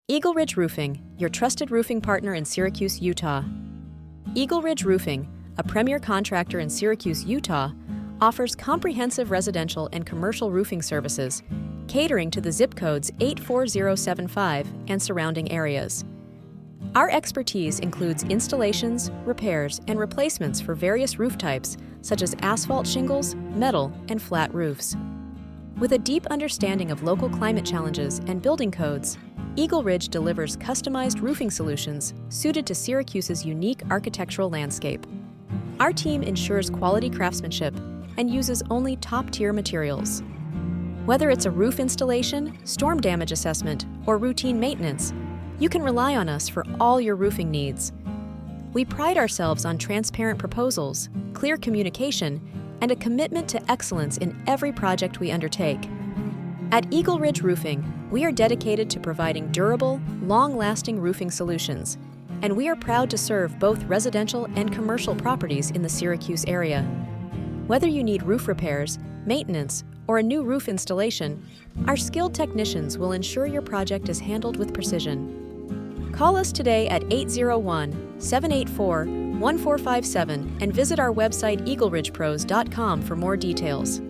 EagleRidge Roofing, your trusted roofing partner in Syracuse, Utah. EagleRidge Roofing, a premier contractor in Syracuse, Utah, offers comprehensive residential and commercial roofing services, catering to the zip codes 84075 and surrounding areas. Our expertise includes installations, repairs, and replacements for various roof types, such as asphalt shingles, metal, and flat roofs. With a deep understanding of local climate challenges and building codes, EagleRidge delivers customized roofing solutions suited to Syracuse's unique architectural landscape. Our team ensures quality craftsmanship and uses only top-tier materials. Whether it's a roof installation, storm damage assessment, or routine maintenance, you can rely on us for all your roofing needs. We pride ourselves on transparent proposals, clear communication, and a commitment to excellence in every project we undertake. At EagleRidge Roofing, we are dedicated to providing durable, long-lasting roofing solutions, and we are proud to serve both residential and commercial properties in the Syracuse area. Whether you need roof repairs, maintenance, or a new roof installation, our skilled technicians will ensure your project is handled with precision. Call us today at 801-784-1457 and visit our website eagleridgepros.com for more details.